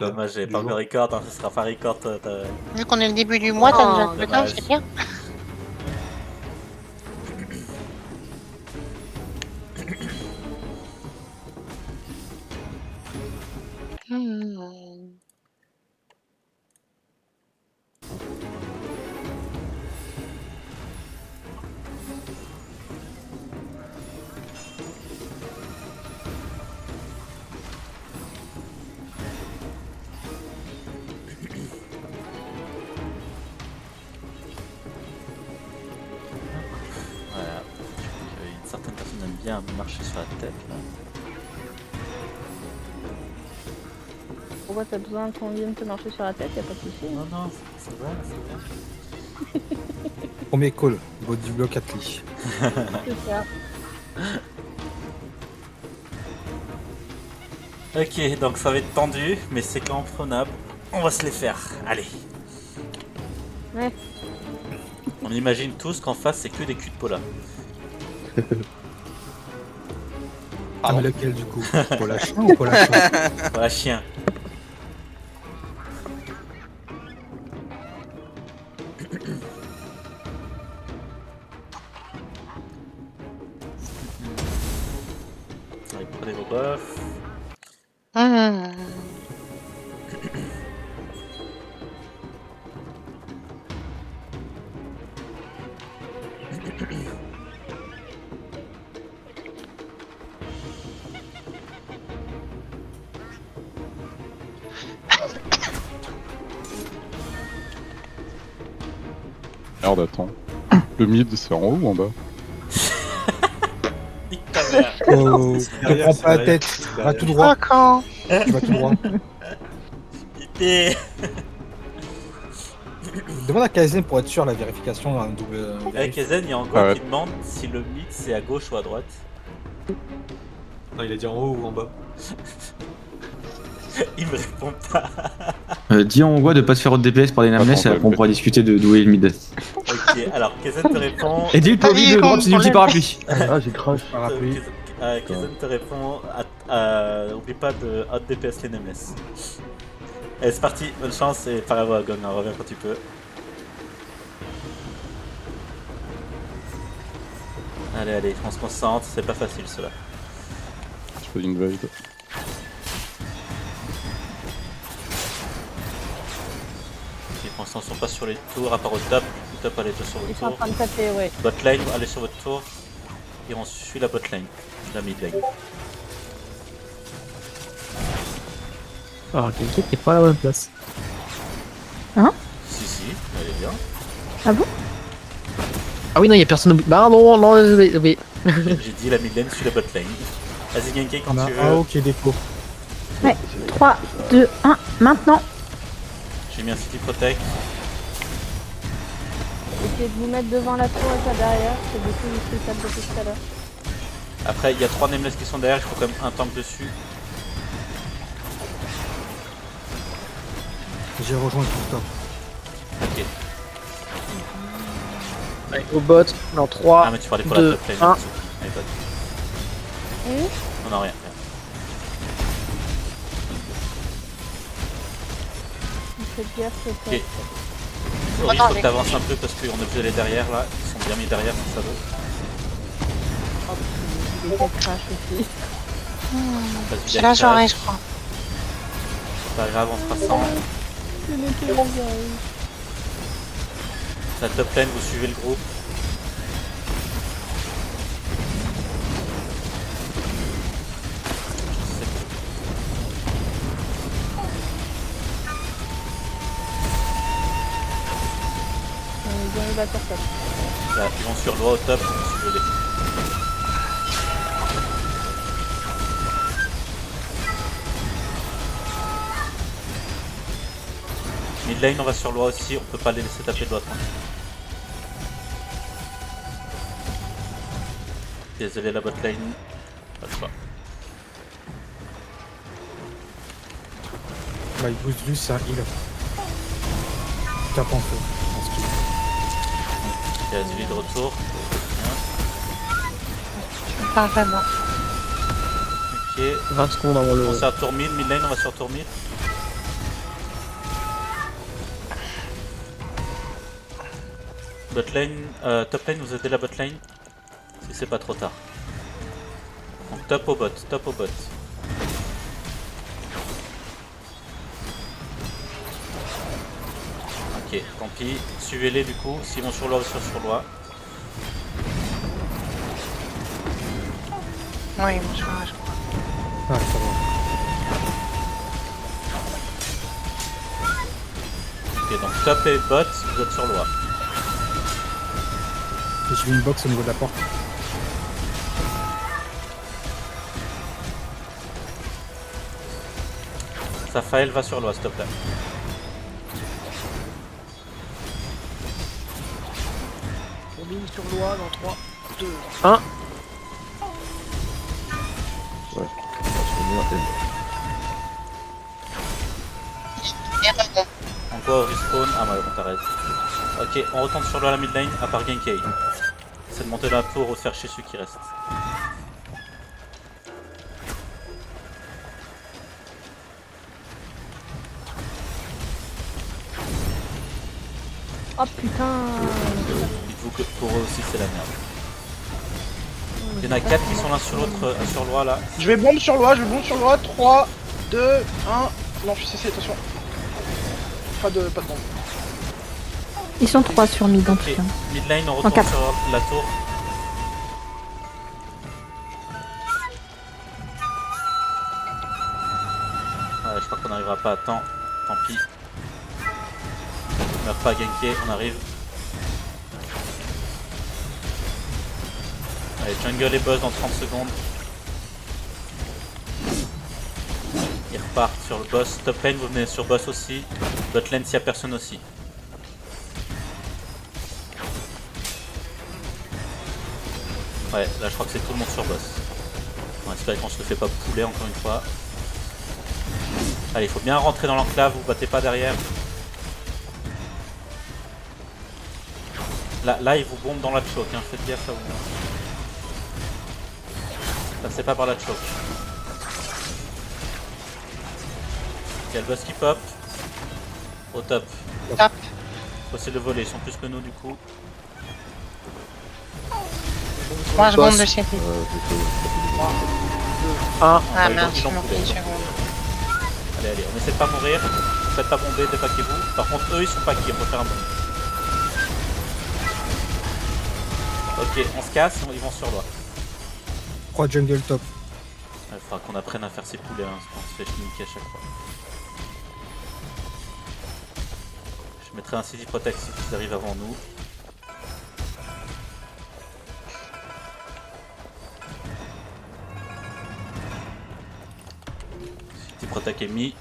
Dommage, j'ai du pas jour. encore record, hein, ce sera pas record. Vu qu'on est le début du mois, t'as déjà le temps, dommage. c'est bien. Hmm. Voilà. Une certaine personne aime bien marcher sur la tête là. Pourquoi t'as besoin qu'on vienne te marcher sur la tête? Y'a pas de soucis. Non, non, c'est vrai, c'est vrai. Premier call, body block Atli. C'est ça. Ok, donc ça va être tendu, mais c'est quand même prenable. On va se les faire, allez. Ouais. On imagine tous qu'en face c'est que des culs de pola. Ah mais lequel du coup? Pola chien ou Pola chien? Voilà, chien. Allez, prenez vos buffs. Hmm. Merde, attends. Le mid, c'est en haut ou en bas? Nique ta mère. Oh, ne derrière, prends c'est pas la derrière, tête, c'est va derrière. tout droit, Ah, quand tu vas tout droit. Idée. Demande à Kaizen pour être sûr la vérification dans un double. Avec Ezen, il y a Ango Ah ouais. qui demande si le mid c'est à gauche ou à droite. Non, il a dit en haut ou en bas. Il me répond pas. Dis en Hongrois de pas se faire autre DPS par des nameless et Attends, après on pourra discuter de d'où est le mid. Ok, alors Kezen te répond. Et dis-le pas Allez, oublier de comment drop ses on ulti l'aime. parapluie. Ah, j'ai crash. Parapluie. Kezen te répond. Oublie pas de hot DPS les nameless. Allez, c'est parti, bonne chance et par à Gong, reviens quand tu peux. Allez, allez, on se concentre, c'est pas facile cela. Je fais une veille. Ok, pour l'instant, ils sont pas sur les tours, à part au top. Le top, allez, sur Ils votre sont en tour. train de taper, ouais. Bot lane, allez sur votre tour. Et on suit la bot lane, la mid lane. Alors, quelqu'un qui est pas à la bonne place. Si, elle est bien. Ah oui, non, il y a personne au bout. Bah non, non, désolé. J'ai dit la mid lane suit la bot lane. Vas-y, Genkai quand On a tu un veux. haut qui est déco. 3, 2, 1, maintenant. J'ai mis un city protect. Essayez de vous mettre devant la tour et pas derrière. C'est du coup ce que ça depuis tout à l'heure. Après, il y a 3 nameless qui sont derrière, il faut quand même un tank dessus. J'ai rejoint tout top. Ok. Allez, au bot. Non, Ah, 3. mais tu parlais pour deux, la top lane. un. Allez, bot. Oui. Non, rien. Faites gaffe, c'est Ok. pas. Oh, il non, faut mais- que t'avances un peu parce qu'on est obligé d'aller derrière là. Ils sont bien mis derrière, ça vaut. Il était crash aussi. Vas-y, C'est bien la crash. journée, je crois. C'est pas grave, on fera 100. C'est le qui arrive. La top lane, vous suivez le groupe. Ils ont eu la tour top. Là, ils vont sur droit au top, vous suivez les. Mid lane, on va sur loi aussi, on peut pas les laisser taper de droite. Désolé la bot lane, pas de choix. Bah, il booste juste, c'est un heal. Tape en feu. En skill. Il y a Azuli de retour. Pas vraiment. Ok. 20 secondes avant le. On sur tour mid lane, on va sur tour mid. Bot lane, top lane, vous aidez la bot lane si c'est pas trop tard. Donc top au bot, top au bot. Ok, tant pis, suivez-les du coup, s'ils vont sur loi ou sur loi. Oui, bonjour, je crois. Ah, ça va. Ok, donc top et bot, vous êtes sur loi. Et j'ai mis une box au niveau de la porte. Raphaël va sur loi, s'il te plaît. On mine sur loi dans 3, 2, On va au respawn. Ah ouais, bon, t'arrêtes. Ok, on retourne sur loi à la mid lane, à part Genkai. C'est de monter la tour ou de faire chier celui qui reste. Oh putain. Dites-vous que pour eux aussi c'est la merde. Il y en a 4 qui sont l'un sur l'autre, sur loi là. Je vais bombe sur loi, 3, 2, 1. Non, je suis cessé, attention. Pas de bombe. Ils sont 3 sur mid en tout Ok, cas. mid lane, on retourne quatre. sur la tour. Ouais, je crois qu'on n'arrivera pas à temps, tant pis. On meurt pas à ganker, on arrive. Allez, jungle et boss dans 30 secondes. Ils repartent sur le boss. Top lane, vous venez sur boss aussi. Bot lane s'il y a personne aussi. Ouais, là je crois que c'est tout le monde sur boss. On espère qu'on se le fait pas pouler encore une fois. Allez, il faut bien rentrer dans l'enclave, vous battez pas derrière. Là, ils vous bombent dans la choke, hein. Faites gaffe à vous. Passez pas par la choke. Il y a le boss qui pop. Au top. Top. Faut essayer de le voler, ils sont plus que nous du coup. 3 secondes de CT. Ah ils merde, l'ont je manque coulé, une ils l'ont seconde. Allez, allez, on essaie de pas mourir. Faites pas bomber, dépaquez-vous. Par contre, eux ils sont paqués, on peut faire un bon. Ok, on se casse, ils vont sur loi. 3 jungle top. Il faudra qu'on apprenne à faire ses poulets, hein, parce qu'on se fait niquer à chaque fois. Je mettrai un CD Protect si ils arrivent avant nous. CD Protect est mis,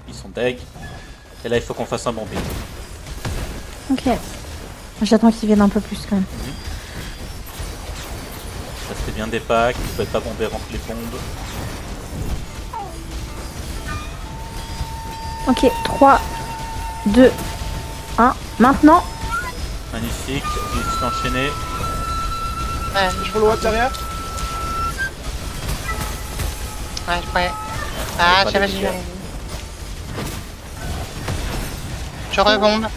ils sont deg. Et là il faut qu'on fasse un bombing. Ok. J'attends qu'ils viennent un peu plus quand même. Restez bien des packs, vous pouvez pas bomber avant que les bombes. Ok, 3, 2, 1. Maintenant. Magnifique, ils sont enchaînés. Ouais, Je follow up derrière. ouais, je croyais. Ah, pas ça va, les j'y dégâts. arrive. Je rebombe.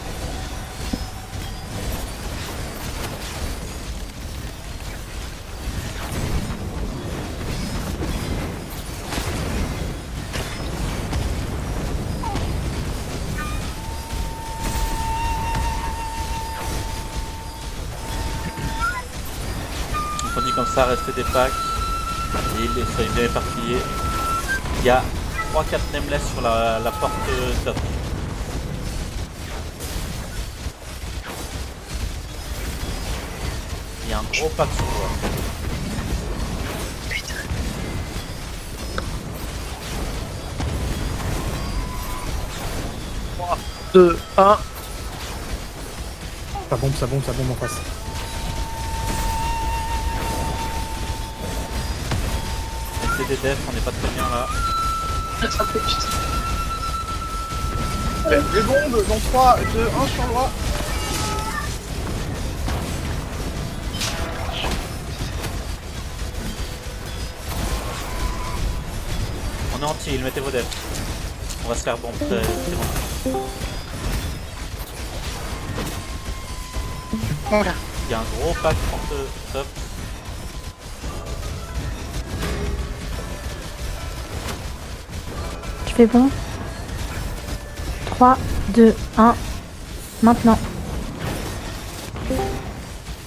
On dit comme ça, restez des packs. Et ils soient bien éparpillés. Il y a 3-4 nameless sur la porte top. Il y a un gros pack sur moi. 2, 1. Ça bombe en face. C'est des defs, on n'est pas très bien là. Les bombes dans 3, 2, 1 sur loi. On est anti-heal, mettez vos defs. On va se faire bombe, c'est bon. Oula. Il y a un gros pack contre top. Je fais bon. 3, 2, 1. Maintenant.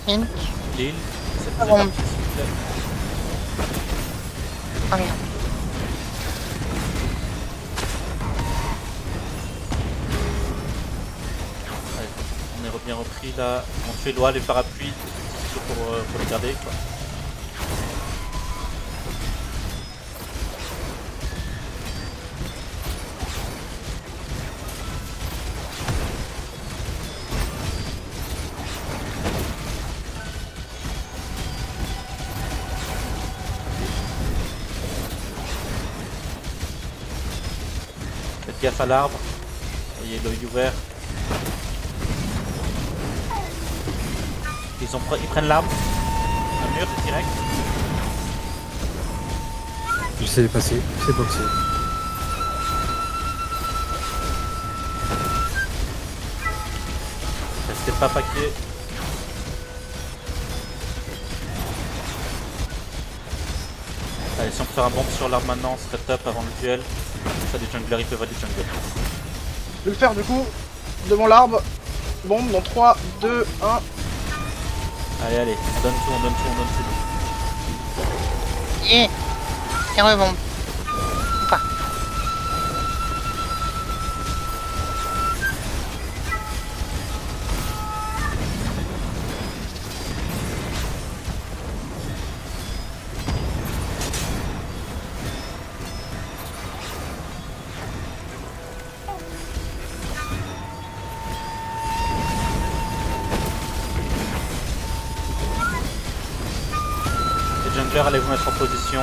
Link. Lille, c'est Ah c'est bon. parti, s'il vous plaît. Oh merde. Ouais, on est bien repris là. On fait loi les parapluies pour les garder quoi. Faites gaffe à l'arbre. Voyez l'œil ouvert. Ils prennent l'arbre. Un mur direct. J'essaie de passer, c'est boxé. Restez pas paquet. Allez, si on peut faire un bomb sur l'arbre maintenant, ce serait top avant le duel. Ça, des junglers, ils peuvent aller jungler. Je vais le faire du coup. Devant l'arbre. Bombe dans 3, 2, 1. Allez, allez, on donne tout, on donne tout, on donne tout. Yeah. Et rebombe. Ou pas. Les junglers, allez vous mettre en position.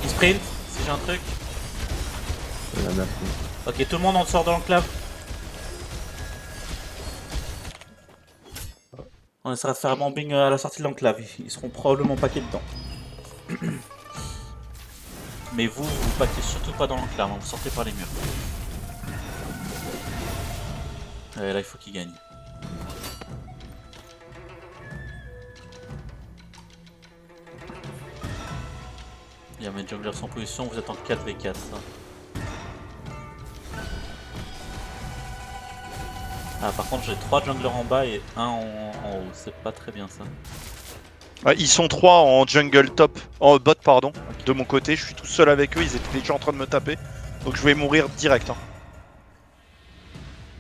Ils sprint, si j'ai un truc. Ok, tout le monde en sort de l'enclave. On essaiera de faire un bombing à la sortie de l'enclave. Ils seront probablement paqués dedans. Mais vous paquez surtout pas dans l'enclave, hein. Vous sortez par les murs. Là, il faut qu'ils gagnent. Il y a mes junglers en position, vous êtes en 4v4. Hein. Ah, par contre, j'ai 3 junglers en bas et 1 en haut. C'est pas très bien ça. Ouais, ils sont 3 en jungle top, en bot pardon, de mon côté, je suis tout seul avec eux, ils étaient déjà en train de me taper, donc je vais mourir direct. Hein.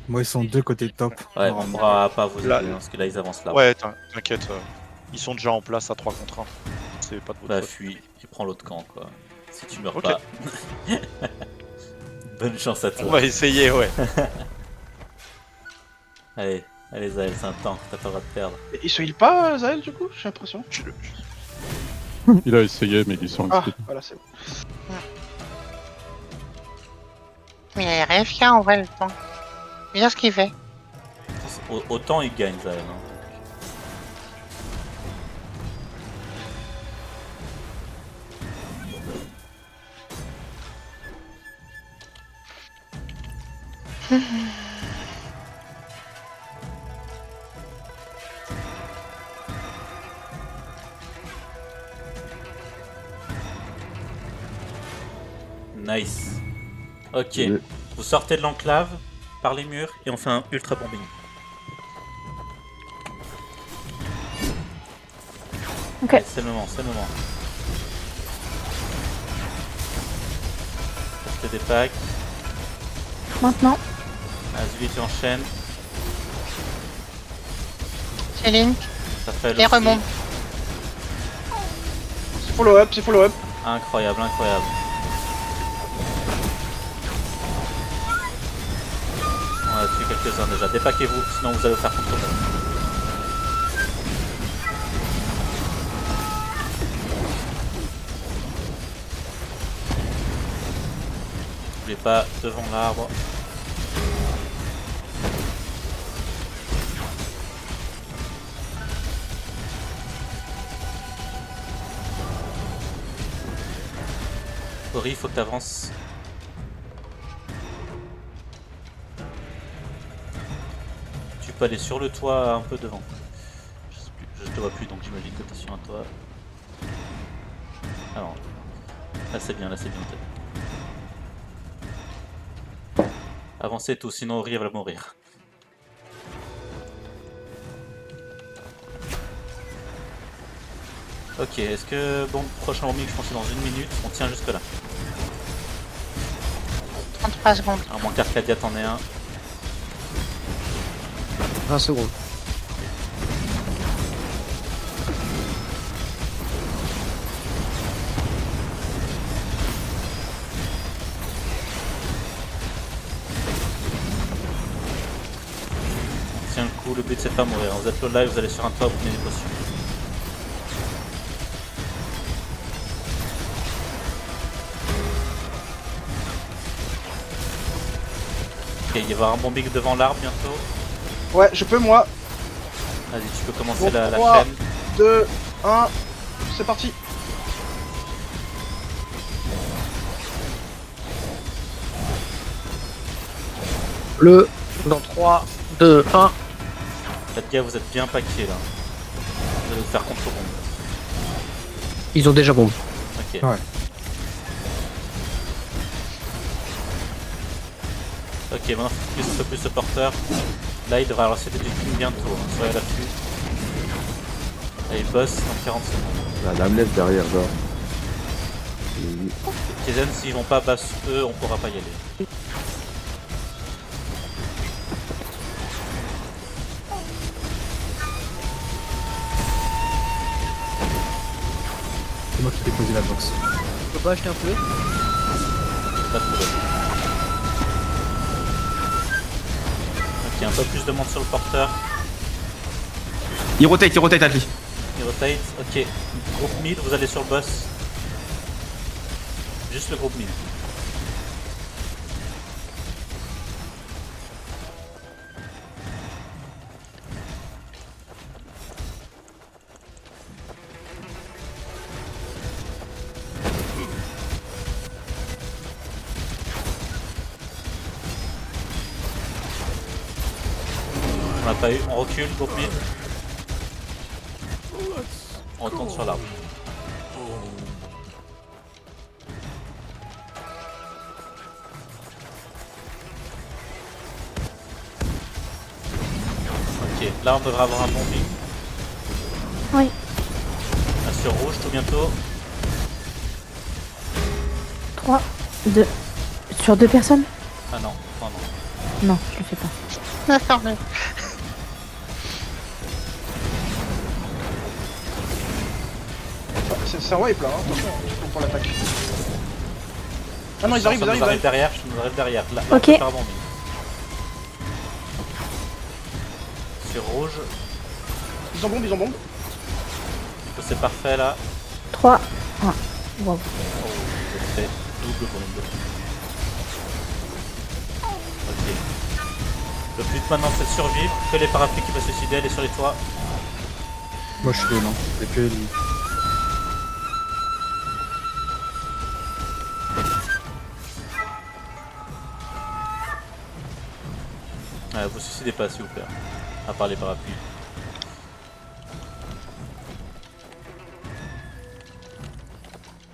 Moi, ils sont deux côtés top. Ouais, on pourra pas vous aider, Là, hein, parce que là ils avancent là. Ouais, t'inquiète, ils sont déjà en place à 3 contre 1. C'est pas de votre Bah, faute. fuis, et prends l'autre camp quoi. Si tu meurs Ok. pas. Bonne chance à toi. On va essayer, ouais. Allez, allez Zael, c'est un tank, t'as pas le droit de perdre. Et il se heal pas, Zael, du coup? J'ai l'impression. Il a essayé, mais ils sont Ah, restés. voilà, c'est bon. Mais il est RFK en vrai le temps. Bien ce qu'il fait. Autant il gagne Zael. Hein. Nice. Ok, vous sortez de l'enclave par les murs et on fait un ultra bombing. Ok. Allez, c'est le moment, c'est le moment. Faites des packs. Maintenant. Azuli, tu enchaînes. C'est Link. Ça fait Et rebond. C'est follow up, c'est follow up. Incroyable, incroyable. On a tué quelques-uns déjà. Dépaquez-vous, sinon vous allez vous faire contre nous. N'oubliez pas, devant l'arbre. Cory, il faut que t'avances. Tu peux aller sur le toit un peu devant. Je sais plus, je te vois plus donc j'imagine que t'es sur un toit. Alors, là c'est bien, t'es bien. Avancez tous, sinon Ori va mourir. Ok, est-ce que bon, prochain roaming, je pense que c'est dans 1 minute, on tient jusque là. 33 secondes. À moins qu'Arcadia t'en ait un. 20 secondes. On tient le coup, le but c'est de pas mourir. Vous êtes low live, vous allez sur un toit, vous prenez des potions. Ok, il va y avoir un bombing devant l'arbre bientôt. Ouais, je peux moi. Vas-y, tu peux commencer Bon, la 3, chaîne. 2, 1, c'est parti. Le dans 3, 2, 1. Faites gaffe, vous êtes bien paqués là. Vous allez vous faire contre-bombe. Ils ont déjà bombe. Ok. Ouais. Ok, maintenant faut plus ce porteur. Là il devrait avoir CD du king bientôt, hein. Soyez à l'affût. Allez, boss dans 40 secondes. La dame laisse derrière, genre. Kizen, s'ils vont pas basse eux, on pourra pas y aller. C'est moi qui t'ai posé la box. Je peux pas acheter un peu? Pas de problème. Ok, un peu plus de monde sur le porteur. Il rotate, Atli. Il rotate. Ok. Groupe mid, vous allez sur le boss. Juste le groupe mid. On n'a pas eu, on recule, groupe mid. On retourne sur l'arbre. Ok, là on devrait avoir un bombing. Oui. Là, sur rouge tout bientôt. 3, 2. Sur 2 personnes? Ah non, non, non. Non, je le fais pas. C'est un wipe là, hein. Attention, pour l'attaque. Ah non, ils arrivent, Ça ils nous arrivent. arrive derrière, je nous arrive derrière. Là, Ok. on peut faire un bombing. Sur rouge, Ils ont bombe, ils ont bombe. c'est parfait là. 3, 1. Wow. Oh, c'est fait double bombe. Ok. Le but maintenant c'est de survivre, que les parapluies qui peuvent se suicider, aller sur les toits. Moi je suis non. Et que lui. Vous suicidez pas s'il vous plaît. À part les parapluies.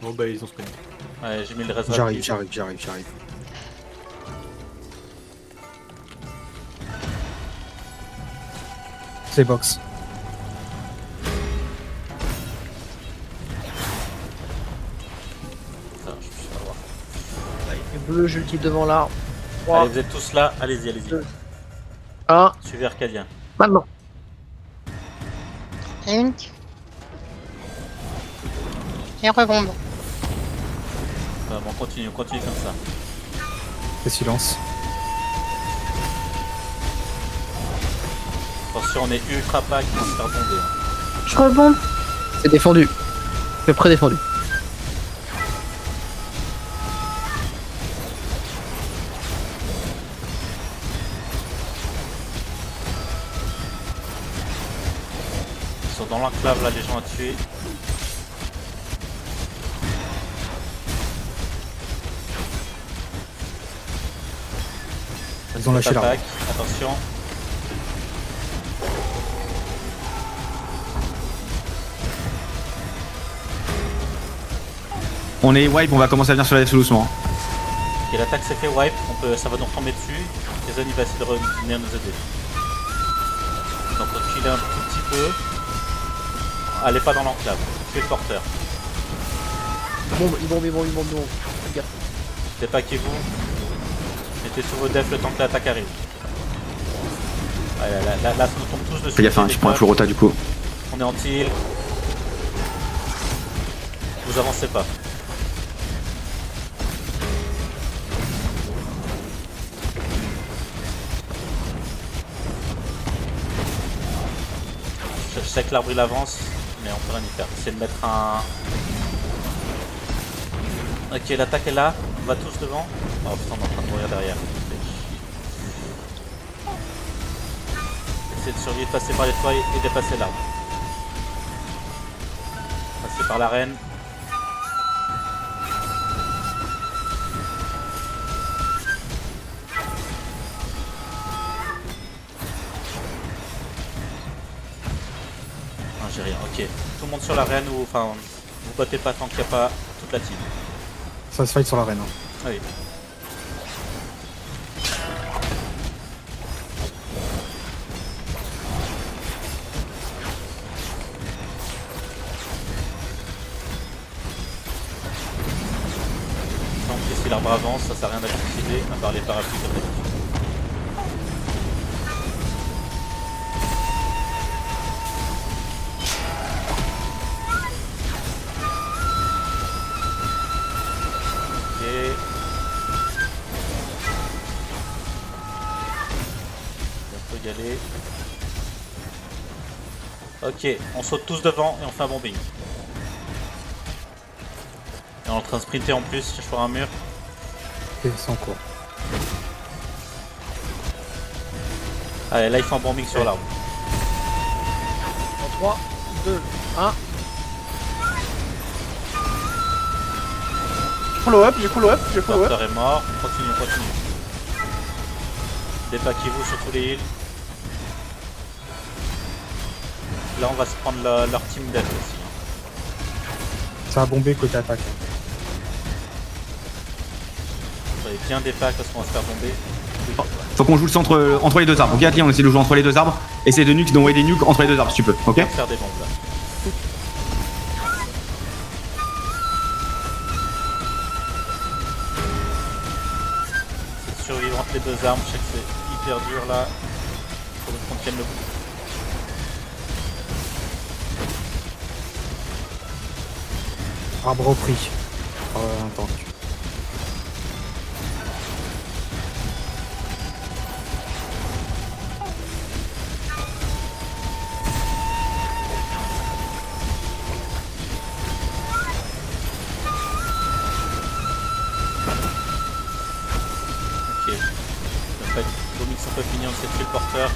Bon bah ils ont spawn. Ouais, j'ai mis le reste J'arrive, rapide. j'arrive. C'est box. Putain, je me suis fait avoir. Le bleu, je le dis devant l'arbre. 3, Allez, vous êtes tous là, allez-y, allez-y. 1. Suivez Arcadien. Maintenant. Une. Et rebombe. Bon, on continue comme ça. C'est silence. Attention, on est ultra pack, on va se faire bomber. Hein. Je rebombe. C'est défendu. C'est pré-défendu. Ils sont dans l'enclave là, les gens à tuer. Ils ont lâché l'arbre. Attaque, attention. On est wipe, on va commencer à venir sur la tout doucement. Ok, l'attaque s'est fait wipe, ça va nous retomber dessus. Jason il va essayer de venir nous aider. Donc reculer un tout petit peu. Allez pas dans l'enclave, tuez le porteur. Il bombe. Faites gaffe. Dépaquez-vous. Mettez tous vos defs le temps que l'attaque arrive. Ouais, là, ça nous tombe tous dessus. Fais gaffe, hein, je prends un full rota du coup. On est anti-heal. Vous avancez pas. Je sais que l'arbre il avance, mais on peut rien y faire. C'est de mettre un... Ok, l'attaque est là. On va tous devant. Oh putain, on est en train de mourir derrière. Essayez de survivre, passer par les toits et dépasser l'arbre. Passer par l'arène. Non, j'ai rien. Ok. Tout le monde sur l'arène ou enfin, vous battez pas tant qu'il n'y a pas toute la team. Ça se fight sur l'arène. Hein. Oui. Donc si l'arbre avance, ça sert à rien d'aller suicider, à part les parapluies comme d'habitude. Y aller. Ok, on saute tous devant et on fait un bombing. Et on est en train de sprinter en plus, cherche pour un mur. Et c'est en cours. Allez, là il faut un bombing sur l'arbre. En 3, 2, 1. J'ai follow up. Le porteur est mort, continue. Dépaquez-vous sur tous les heals. Là on va se prendre leur team death aussi. Ça a bombé côté attaque. Soyez bien des packs parce qu'on va se faire bomber. Faut qu'on joue le centre entre les deux arbres. Ok, Atli, on essaie de jouer entre les deux arbres. Essaye de nuke, d'envoyer des nukes entre les deux arbres si tu peux. Ok. On va faire des bombes là. C'est de survivre entre les deux armes, je sais que c'est hyper dur là. Faut qu'on tienne le bout. Arbre repris. Un tank. Ok. Vos mix sont pas finis, on essaie de tuer le porteur.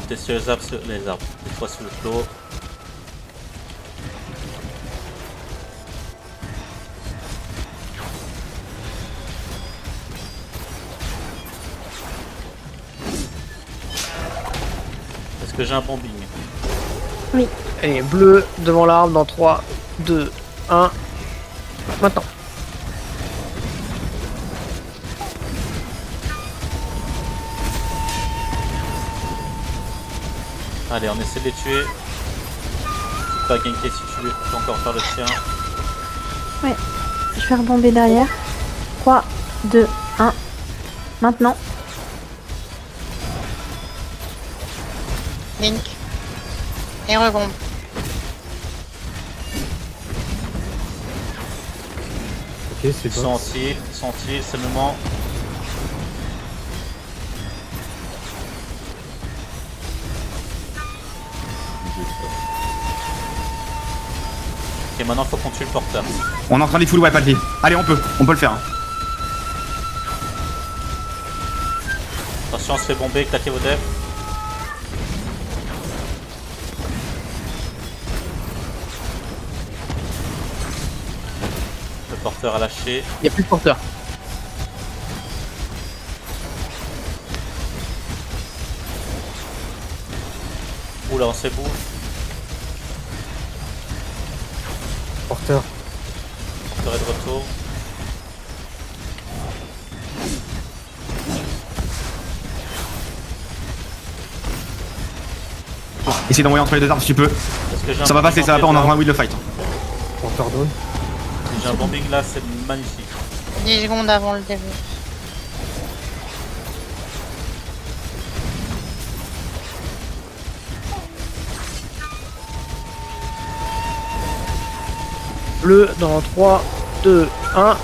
Montez sur les arbres, les trois sous le flot. Est-ce que j'ai un bombing? Allez, bleu devant l'arbre dans 3, 2, 1. Maintenant. Allez, on essaie de les tuer. Pas ganker si tu veux encore faire le tien. Ouais. Je vais rebomber derrière. 3, 2, 1. Maintenant. Link. Et rebombe. Ok, c'est Ils sont bon. anti-heal, c'est le moment. Ok, maintenant faut qu'on tue le porteur. On est en train de full wipe Alti. Allez, on peut le faire. Hein. Attention, on se fait bomber, claquez vos devs. Le porteur a lâché. Il n'y a plus de porteur. Oula, on se fait bouffe. Porteur. Porteur est de retour. Essaye d'envoyer entre les deux arbres si tu peux. Est-ce que j'ai un Ça va bombing passer, ça va pas, on est en train de là win le fight. Porteur down. Si j'ai un bombing là, c'est magnifique. 10 secondes avant le début. Bleu dans 3, 2, 1.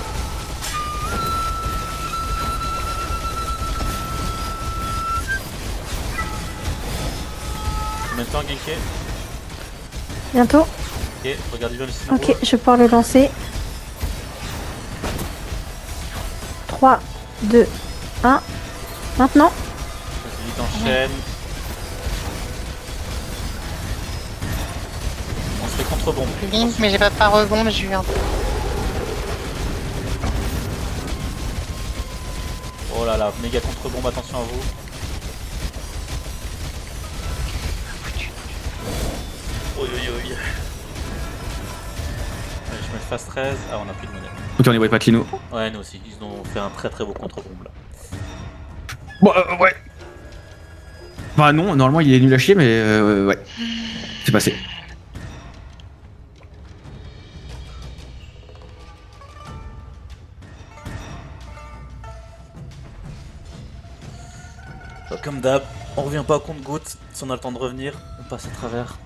Combien de temps, Genke? Bientôt. Ok, regardez bien le scénario. Ok, je vais pouvoir le lancer. 3, 2, 1. Maintenant. Vas-y, t'enchaînes. On se fait contre-bombe. Link, mais j'ai pas rebond, j'ai eu un peu. Oh là là, méga contre-bombe, attention à vous. Oi oi oi. Allez, je mets le phase 13. Ah, on a plus de monnaie. Ok, on est wipe Alti nous. Ouais, nous aussi. Ils ont fait un très très beau contre-bombe là. Bon, ouais. Bah non, normalement il est nul à chier, mais ouais. C'est passé. Comme d'hab, on revient pas au compte-gouttes. Si on a le temps de revenir, on passe à travers.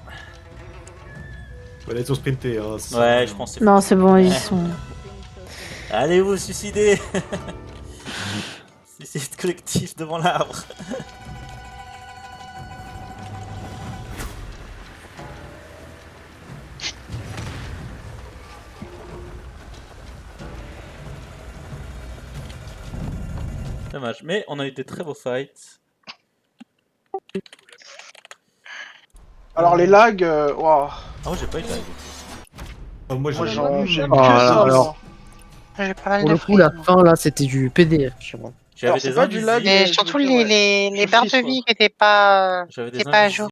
Ouais, là, ils ont sprinté. Hein, Ouais, je pense que c'est Non, c'est bon, ils sont. Allez vous suicider. Suicide collectif devant l'arbre. Dommage, mais on a eu des très beaux fights. Alors les lags, waouh. Ah ouais, j'ai pas eu de lag. Ah, moi, Moi j'ai j'aime Oh que là ça. là, moi. alors. J'ai pas mal Pour de le coup, la fruits. fin là, c'était du PDF. Je crois. J'avais Alors, c'est des pas du lag, invisibles. Et je surtout veux dire, ouais. les Je barres de flippe, vie qui étaient pas J'avais des à jour. invisibles.